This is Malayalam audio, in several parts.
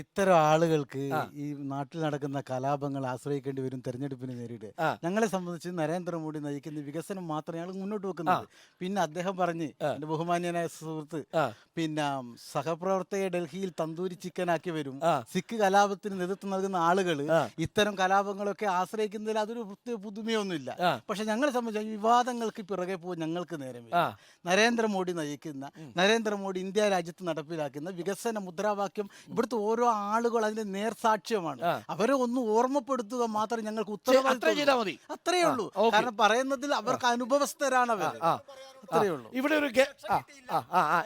ഇത്തരം ആളുകൾക്ക് ആ, ഈ നാട്ടിൽ നടക്കുന്ന കലാപങ്ങൾ ആശ്രയിക്കേണ്ടി വരും തെരഞ്ഞെടുപ്പിനെ നേരിട്ട്. ആ, ഞങ്ങളെ സംബന്ധിച്ച് നരേന്ദ്രമോദി നയിക്കുന്ന വികസനം മാത്രം ഞങ്ങൾ മുന്നോട്ട് ആ, വെക്കുന്നത്. പിന്നെ അദ്ദേഹം പറഞ്ഞ് ആ, എൻ്റെ ബഹുമാന്യനായ സുഹൃത്ത് ആ, പിന്നെ സഹപ്രവർത്തകയെ ഡൽഹിയിൽ തന്തൂരി ചിക്കനാക്കി വരും. ആ, സിഖ് കലാപത്തിന് നേതൃത്വം നൽകുന്ന ആളുകൾ ആ, ഇത്തരം കലാപങ്ങളൊക്കെ ആശ്രയിക്കുന്നതിൽ അതൊരു പ്രത്യേക പുതുമയൊന്നുമില്ല. ആ, പക്ഷെ ഞങ്ങളെ സംബന്ധിച്ച് വിവാദങ്ങൾക്ക് പിറകെ പോയി ഞങ്ങൾക്ക് നേരമില്ല. ആ, നരേന്ദ്രമോദി നയിക്കുന്ന ഉം, നരേന്ദ്രമോദി ഇന്ത്യ രാജ്യത്ത് നടപ്പിലാക്കുന്ന വികസന മുദ്രാവാക്യം ഇവിടുത്തെ ഓരോ ആളുകൾ അതിന്റെ നേർസാക്ഷ്യമാണ്. ആ. അവരെ ഒന്ന് ഓർമ്മപ്പെടുത്തുക മാത്രം ഞങ്ങൾക്ക് അത്രേ ഉത്തരവാദിത്വം. ചെയ്താൽ മതി. അത്രയേ ആ, ഉള്ളൂ. ഓക്കെ. കാരണം പറയുന്നതിൽ അവർക്ക് അനുഭവസ്ഥരാണ് ആ, അവർ. ആ, ആ. അത്രയേ ഉള്ളൂ. ഇവിടെ ഒരു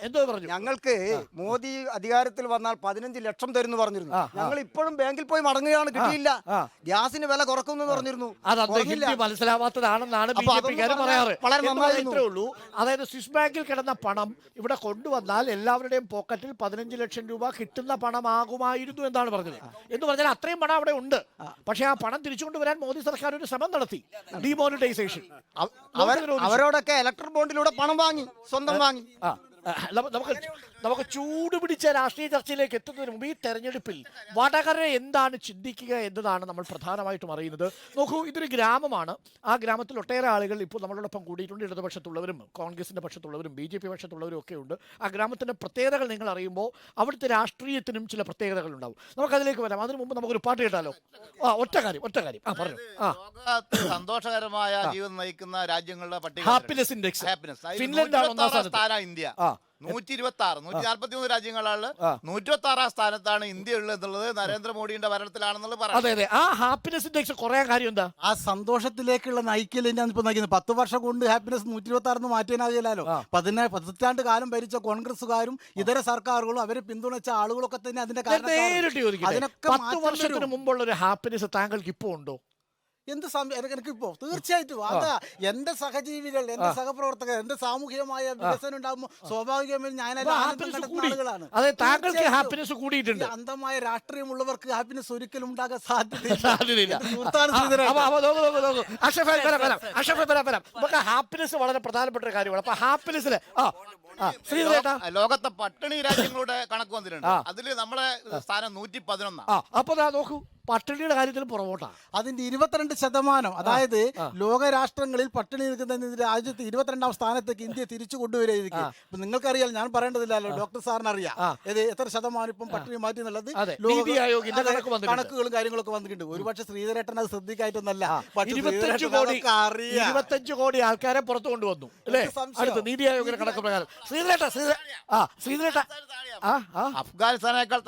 എന്തോ പറഞ്ഞു. ഞങ്ങൾക്ക് മോദി അധികാരത്തിൽ വന്നാൽ 15 ലക്ഷം തരുന്നു പറഞ്ഞിരുന്നു. ആ, ആ. ഞങ്ങൾ ഇപ്പോഴും ബാങ്കിൽ പോയി മടങ്ങുകയാണ്, കിട്ടിയില്ല. ആ. ഗ്യാസിന് വില കുറക്കുന്നു പറഞ്ഞിരുന്നു, അത് അദ്ദേഹം കുറഞ്ഞില്ല. ഹിന്ദി മനസ്സിലാവാത്തതാണെന്നാണ് ബി അപ്പൊ ജെ അതൊന്ന് പിക്കാർ പറഞ്ഞാൽ പറയാറ്. വളരെ എന്ന് നന്നായിരുന്നു. ഇത്രേ ഉള്ളൂ. അതായത് സ്വിസ് ബാങ്കിൽ കിടന്ന പണം ഇവിടെ കൊണ്ടുവന്നാൽ എല്ലാവരുടെയും പോക്കറ്റിൽ 15 ലക്ഷം രൂപ കിട്ടുന്ന പണമാകുമായിരുന്നു എന്നാണ് പറഞ്ഞത്. എന്ന് പറഞ്ഞാൽ അത്രയും പണം അവിടെ ഉണ്ട്. പക്ഷേ ആ പണം തിരിച്ചു കൊണ്ടുവരാൻ മോദി സർക്കാർ ഒരു ശ്രമം നടത്തി. ഡിമോണിറ്റൈസേഷൻ. അവരോടൊക്കെ ഇലക്ട്രിക് ബോണ്ടിലൂടെ പണം വാങ്ങി, സ്വന്തം വാങ്ങി. നമുക്ക് ചൂട് പിടിച്ച രാഷ്ട്രീയ ചർച്ചയിലേക്ക് എത്തുന്നതിന് മുമ്പ് ഈ തെരഞ്ഞെടുപ്പിൽ വടകര എന്താണ് ചിന്തിക്കുക എന്നതാണ് നമ്മൾ പ്രധാനമായിട്ടും അറിയുന്നത്. നോക്കൂ, ഇതൊരു ഗ്രാമമാണ്. ആ ഗ്രാമത്തിൽ ഒട്ടേറെ ആളുകൾ ഇപ്പോൾ നമ്മളോടൊപ്പം കൂടിയിട്ടുണ്ട്. ഇടതുപക്ഷത്തുള്ളവരും കോൺഗ്രസിൻ്റെ പക്ഷത്തുള്ളവരും ബി ജെ പി പക്ഷത്തുള്ളവരും ഒക്കെ ഉണ്ട്. ആ ഗ്രാമത്തിൻ്റെ പ്രത്യേകതകൾ നിങ്ങൾ അറിയുമ്പോൾ അവിടുത്തെ രാഷ്ട്രീയത്തിനും ചില പ്രത്യേകതകൾ ഉണ്ടാവും. നമുക്കതിലേക്ക് വരാം. അതിനു മുമ്പ് നമുക്കൊരു പാട്ട് കേട്ടാലോ? ഒറ്റ കാര്യം പറഞ്ഞു. സന്തോഷകരമായ ജീവിതം നയിക്കുന്ന രാജ്യങ്ങളുടെ പട്ടിക ഹാപ്പിനെസ് ഇൻഡെക്സ് ഫിൻലൻഡാണ് ഒന്നാം സ്ഥാനത്ത്. ഇന്ത്യ ആ 123 143 രാജ്യങ്ങളാണ്. 126 സ്ഥാനത്താണ് ഇന്ത്യ ഉള്ളത് എന്നുള്ളത് നരേന്ദ്രമോദിയുടെ ഭരണത്തിലാണെന്നുള്ളത് പറയാം. അതെ. ആ ഹാപ്പിനെസ് ഇൻഡെക്സ് കുറയാൻ കാര്യം എന്താ? ആ സന്തോഷത്തിലേക്കുള്ള നയിക്കൽ തന്നെയാണ് ഇപ്പൊ നയിക്കുന്നത്. 10 വർഷം കൊണ്ട് ഹാപ്പിനെസ് 126 മാറ്റാനാകില്ലല്ലോ. 10 കാലം ഭരിച്ച കോൺഗ്രസുകാരും ഇതര സർക്കാരുകളും അവരെ പിന്തുണച്ച ആളുകളൊക്കെ തന്നെ അതിന്റെ നേരിട്ട് ചോദിക്കട്ടെ, അതിനൊക്കെ 10 വർഷത്തിന് മുമ്പുള്ള ഒരു ഹാപ്പിനെസ് താങ്കൾക്ക് ഇപ്പോൾ ഉണ്ടോ? എന്ത് എനിക്കിപ്പോ തീർച്ചയായിട്ടും അതാ എന്റെ സഹജീവികൾ, എന്റെ സഹപ്രവർത്തകർ, എന്റെ സാമൂഹികമായ വികസനം ഉണ്ടാകുമ്പോൾ സ്വാഭാവികമായും ഞാൻ ആളുകളാണ്. അതെ, താങ്കൾക്ക് ഹാപ്പിനെസ് കൂടിയിട്ടുണ്ട്. അന്ധമായ രാഷ്ട്രീയമുള്ളവർക്ക് ഹാപ്പിനെസ് ഒരിക്കലും ഉണ്ടാകാൻ സാധ്യതയില്ല. സാധ്യതയില്ല. നമുക്ക് ഹാപ്പിനെസ് വളരെ പ്രധാനപ്പെട്ട ഒരു കാര്യമാണ്. അപ്പൊ ഹാപ്പിനെസ്സില് ലോകത്തെ പട്ടിണി രാജ്യങ്ങളുടെ കണക്ക് വന്നിട്ടുണ്ട്. അതിൽ നമ്മുടെ സ്ഥാനം 111. അപ്പൊ നോക്കൂ, പട്ടിണിയുടെ കാര്യത്തിൽ പുറകോട്ടാണ്. അതിന്റെ 22%, അതായത് ലോകരാഷ്ട്രങ്ങളിൽ പട്ടിണി നിൽക്കുന്ന രാജ്യത്ത് 22ാം സ്ഥാനത്തേക്ക് ഇന്ത്യ തിരിച്ചു കൊണ്ടുവരിക. ഇപ്പൊ നിങ്ങൾക്കറിയാം, ഞാൻ പറയേണ്ടതില്ലല്ലോ, ഡോക്ടർ സാറിന് അറിയാം എത്ര ശതമാനം ഇപ്പം പട്ടിണി മാറ്റി എന്നുള്ളത്. കണക്കുകളും കാര്യങ്ങളൊക്കെ വന്നിട്ടുണ്ട്. ഒരുപക്ഷെ ശ്രീധരേട്ടൻ അത് ശ്രദ്ധിക്കായിട്ടൊന്നല്ല. 25 കോടി ആൾക്കാരെ പുറത്തു കൊണ്ടുവന്നു അല്ലേ? അടുത്ത് നീതി ആയോഗിന്റെ കണക്ക് പ്രകാരം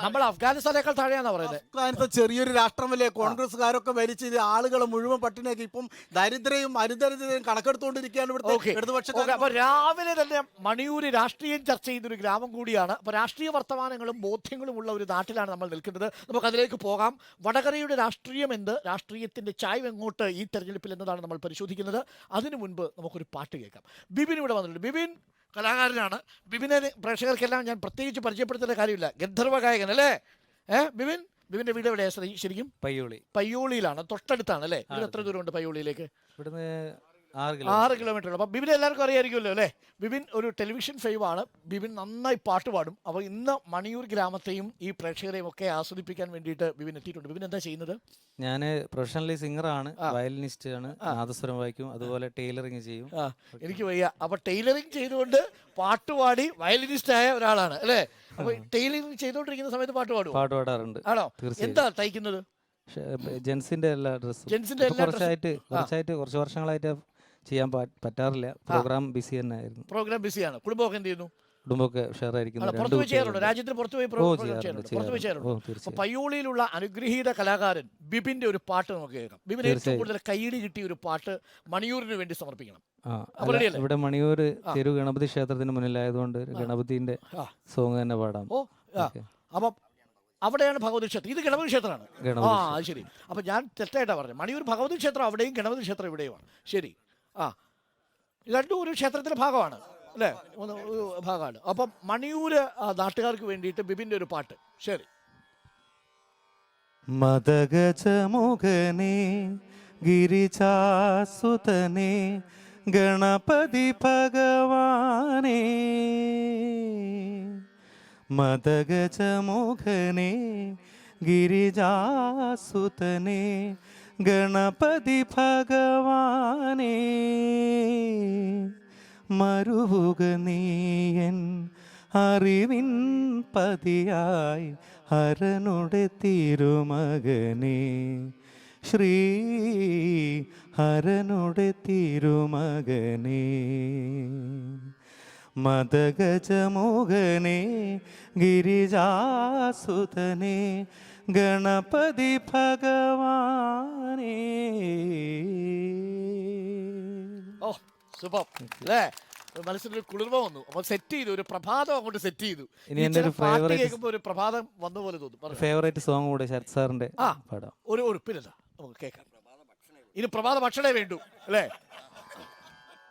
നമ്മൾ അഫ്ഗാനിസ്ഥാനേക്കാൾ താഴെയാണോ പറയുന്നത്? അഫ്ഗാനിസ്ഥാൻ ചെറിയൊരു രാഷ്ട്രമല്ലേ? കോൺഗ്രസ്സുകാരൊക്കെ ഭരിച്ച് ആളുകളെ മുഴുവൻ പട്ടിണിയാക്കി. ഇപ്പം ദരിദ്രയും അരുദരിദ്രയും കണക്കെടുത്തുകൊണ്ടിരിക്കുകയാണ് ഇവിടുത്തെ ഇടതുപക്ഷക്കാർ. അപ്പൊ രാവിലെ തന്നെ മണിയൂര് രാഷ്ട്രീയം ചർച്ച ചെയ്തൊരു ഗ്രാമം കൂടിയാണ്. അപ്പൊ രാഷ്ട്രീയ വർത്തമാനങ്ങളും ബോധ്യങ്ങളും ഉള്ള ഒരു നാട്ടിലാണ് നമ്മൾ നിൽക്കുന്നത്. നമുക്ക് അതിലേക്ക് പോകാം. വടകരയുടെ രാഷ്ട്രീയം എന്ത്, രാഷ്ട്രീയത്തിന്റെ ചായ്വ് എങ്ങോട്ട് ഈ തെരഞ്ഞെടുപ്പിൽ എന്നതാണ് നമ്മൾ പരിശോധിക്കുന്നത്. അതിനു മുൻപ് നമുക്കൊരു പാട്ട് കേൾക്കാം. ബിബിൻ ഇവിടെ വന്നിട്ടുണ്ട്. ബിബിൻ കലാകാരനാണ്. ബിബിനെ പ്രേക്ഷകർക്കെല്ലാം ഞാൻ പ്രത്യേകിച്ച് പരിചയപ്പെടുത്തേണ്ട കാര്യമില്ല. ഗന്ധർവ ഗായകൻ അല്ലേ? ബിബിന്റെ വീട് എവിടെയാണ് ശരിക്കും? പയ്യോളിയിലാണ്, തൊട്ടടുത്താണ് അല്ലേ? ഇവിടെ എത്ര ദൂരമുണ്ട് പയ്യോളിയിലേക്ക്? ഇവിടുന്ന് 6 കിലോമീറ്റർ ഉള്ളൂ. അപ്പം ബിബിനെ എല്ലാവർക്കും അറിയായിരിക്കുമല്ലോ അല്ലേ? ബിബിൻ ഒരു ടെലിവിഷൻ ഫെയിമാണ്. ബിബിൻ നന്നായി പാട്ട് പാടും. അപ്പോൾ ഇന്ന് മണിയൂർ ഗ്രാമത്തെയും ഈ പ്രേക്ഷകരെയും ഒക്കെ ആസ്വദിപ്പിക്കാൻ വേണ്ടിയിട്ട് ബിബിൻ എത്തിയിട്ടുണ്ട്. ബിബിൻ എന്താ ചെയ്യുന്നത്? ഞാൻ പ്രൊഫഷണലി സിംഗറാണ്, വയലിനിസ്റ്റ് ആണ്, നാദസ്വരം വായിക്കും, അതുപോലെ ടൈലറിങ് ചെയ്യും. എനിക്ക് വയ്യ. അപ്പൊ ടൈലറിങ് ചെയ്തുകൊണ്ട് പാട്ടുപാടി വയലിനിസ്റ്റ് ആയ ഒരാളാണ് അല്ലേ? അപ്പൊ ടൈലറിങ് ചെയ്തുകൊണ്ടിരിക്കുന്ന സമയത്ത് പാട്ട് പാടാറുണ്ട്. ആണോ? എന്താ തയ്ക്കുന്നത്? ജെൻസിന്റെ എല്ലാ ഡ്രസ്സും. കുറച്ച് വർഷങ്ങളായിട്ട് ചെയ്യാൻ പറ്റാറില്ല. പ്രോഗ്രാം ബിസി തന്നെ ആയിരുന്നു. പ്രോഗ്രാം ബിസിയാണ്. കുടുംബമൊക്കെ എന്ത് ചെയ്യുന്നു? കുടുംബമൊക്കെ ഷെയർ ആയിരിക്കുന്നു. രാജ്യത്തിന് പുറത്തു പോയി ചെയ്യാറുണ്ട്. പയ്യോളിയിലുള്ള അനുഗ്രഹീത കലാകാരൻ ബിബിന്റെ ഒരു പാട്ട് നമുക്ക് കേൾക്കാം. ബിബിന് ഏറ്റവും കൂടുതൽ കൈയിടി കിട്ടിയ ഒരു പാട്ട് മണിയൂരിന് വേണ്ടി സമർപ്പിക്കണം. ഇവിടെ മണിയൂര് തിരു ഗണപതി ക്ഷേത്രത്തിന് മുന്നിലായതുകൊണ്ട് ഗണപതിന്റെ സോങ് തന്നെ പാടാം. അപ്പൊ അവിടെയാണ് ഭഗവതി ക്ഷേത്രം. ഇത് ഗണപതി ക്ഷേത്രമാണ്. അത് ശരി. അപ്പൊ ഞാൻ തെറ്റായിട്ടാണ് പറഞ്ഞത്. മണിയൂർ ഭഗവതി ക്ഷേത്രം അവിടെയും ഗണപതി ക്ഷേത്രം ഇവിടെയുമാണ്. ശരി. രണ്ടും ഒരു ക്ഷേത്രത്തിന്റെ ഭാഗമാണ് അല്ലേ? ഒരു ഭാഗമാണ്. അപ്പം മണിയൂര് നാട്ടുകാർക്ക് വേണ്ടിയിട്ട് ബിബിന്റെ ഒരു പാട്ട്. ശരി. മദഗജമുഖനേ ഗിരിജാസുതനേ ഗണപതി ഭഗവാനേ, മദഗജമുഖനേ ഗിരിജാസുതനേ ഗണപതി ഭഗവാനേ മരുവുക നീയൻ അറിവിൻ പതിയായി ഹരനുടെ തിരുമകനേ ശ്രീ ഹരനുടെ തിരുമകനേ മദഗജമോഹനേ ഗിരിജാസുതനേ ഗണപതി ഭഗവാനേ. ഓ സൂപ്പർ അല്ലേ, മനസ്സിലൊരു കുളിർമ വന്നു. അപ്പോൾ സെറ്റ് ചെയ്തു, ഒരു പ്രഭാതം അങ്ങോട്ട് സെറ്റ് ചെയ്തു. ഇനി എൻ്റെ ഒരു പാട്ട് കേൾക്കുമ്പോൾ ഒരു പ്രഭാതം വന്ന പോലെ തോന്നും. ഫേവറേറ്റ് സോങ് കൂടെ ശരത് സാറിന്റെ പാടാം. ഒരു പിന്നെന്താ നമുക്ക് കേൾക്കാം. ഇനി പ്രഭാത ഭക്ഷണേ വേണ്ടു അല്ലേ,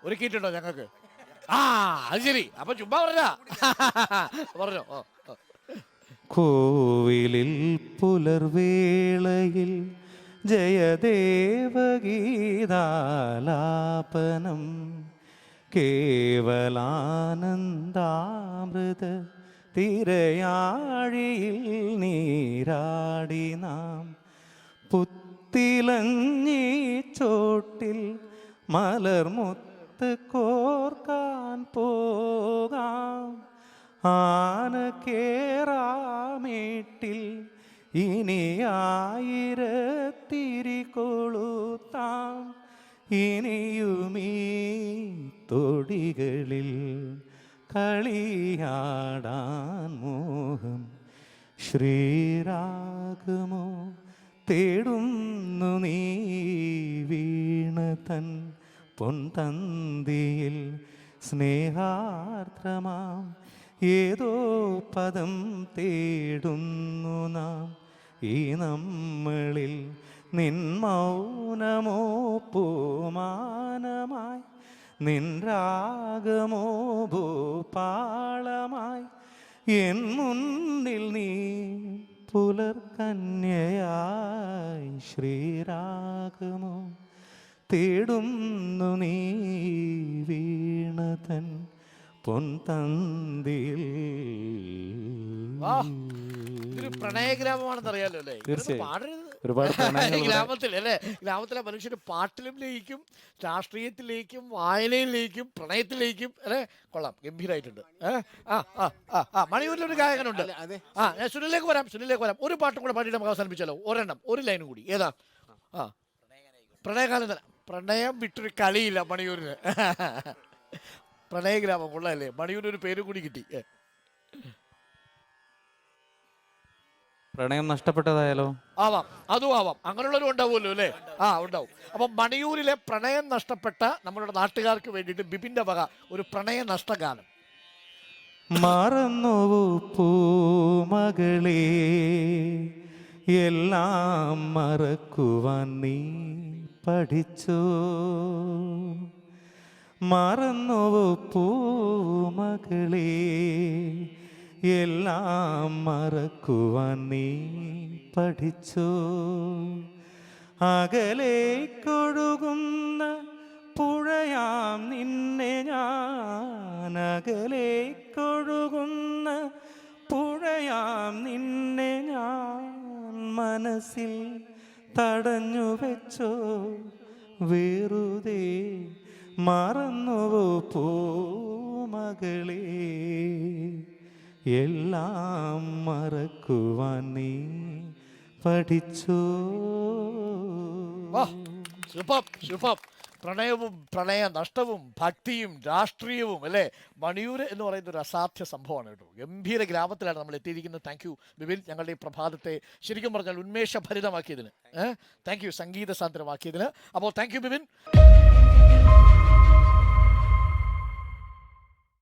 ഒരുക്കിയിട്ടുണ്ടോ ഞങ്ങൾക്ക്? ആ അത് ശരി, അപ്പൊ ചുമ്മാ പറഞ്ഞോ. കോവിലിൽ പുലർവേളയിൽ ജയദേവഗീതാലാപനം കേവലാനന്ദാമൃത തിരയാഴിയിൽ നീരാടി നാം പുത്തിലഞ്ഞി ചോട്ടിൽ മലർമുത്ത് കോർക്കാൻ പോകാം ആന കേറാമേട്ടിൽ ഇനി ആയിരത്തിരി കൊളുത്താം ഇനിയുമീ തൊടികളിൽ കളിയാടാൻ മോഹം ശ്രീരാഗമോ തേടുന്നു നീ വീണ തൻ പൊൻതന്തിയിൽ സ്നേഹാർദ്രമാം ഏതോ പദം തേടുന്നു നാം ഈ നമ്മളിൽ നിൻ മൗനമോ പൂമാനമായി നിൻ രാഗമോ ഭൂപാളമായി എൻ മുന്നിൽ നീ പുലർകന്യയായി ശ്രീരാഗമോ തേടുന്നു നീ വീണതൻ പൊൻതന്തിയിൽ. ഇതൊരു പ്രണയഗ്രാമമാണെന്ന് അറിയാലോ അല്ലേ? ഒരുപാട് ഗ്രാമത്തിൽ അല്ലേ, ഗ്രാമത്തിലെ മനുഷ്യർ പാട്ടിലും ലയിക്കും, രാഷ്ട്രീയത്തിലേക്കും, വായനയിലേക്കും, പ്രണയത്തിലേക്കും അല്ലേ. കൊള്ളാം, ഗംഭീരമായിട്ടുണ്ട്. മണിയൂരിലൊരു ഗായകനുണ്ട്. ഞാൻ സുനിലേക്ക് വരാം. ഒരു പാട്ടും കൂടെ പാടിയിട്ട് നമുക്ക് അവസാനിപ്പിച്ചാലോ? ഒരെണ്ണം, ഒരു ലൈനും കൂടി. ഏതാ? പ്രണയകാലം തന്നെ. പ്രണയം വിട്ടൊരു കളിയില്ല മണിയൂരിന്. പ്രണയഗ്രാമം കൊള്ളാല്ലേ, മണിയൂരിന് ഒരു പേര് കൂടി കിട്ടി. പ്രണയം നഷ്ടപ്പെട്ടതായാലോ? ആവാം, അതും ആവാം. അങ്ങനെയുള്ളവരും ഉണ്ടാവുമല്ലോ അല്ലേ? ഉണ്ടാവും. അപ്പം മണിയൂരിലെ പ്രണയം നഷ്ടപ്പെട്ട നമ്മളുടെ നാട്ടുകാർക്ക് വേണ്ടിയിട്ട് ബിപിന്റെ വക ഒരു പ്രണയ നഷ്ടഗാനം. മറന്നു പൂമകളെ എല്ലാം മറക്കുവാൻ നീ പഠിച്ചോ, മറന്നു പൂമകളെ എല്ലാം മറക്കുവാൻ നീ പഠിച്ചോ, അകലേക്കൊഴുകുന്ന പുഴയാം നിന്നെ ഞാൻ, അകലേക്കൊഴുകുന്ന പുഴയാം നിന്നെ ഞാൻ മനസ്സിൽ തടഞ്ഞു വെച്ചോ വെറുതെ, മറന്നുവോ പൂമകളെ എല്ലാം മറക്കുവാൻ നീ പഠിച്ചോ. പ്രണയവും പ്രണയ നഷ്ടവും ഭക്തിയും രാഷ്ട്രീയവും അല്ലേ. മണിയൂര് എന്ന് പറയുന്ന ഒരു അസാധ്യ സംഭവമാണ് കേട്ടോ. ഗംഭീര ഗ്രാമത്തിലാണ് നമ്മൾ എത്തിയിരിക്കുന്നത്. താങ്ക് യു ബിപിൻ, ഞങ്ങളുടെ ഈ പ്രഭാതത്തെ ശരിക്കും പറഞ്ഞാൽ ഉന്മേഷഭരിതമാക്കിയതിന്. താങ്ക് യു, സംഗീത സാന്ദ്രമാക്കിയതിന്. അപ്പോൾ താങ്ക് യു ബിപിൻ.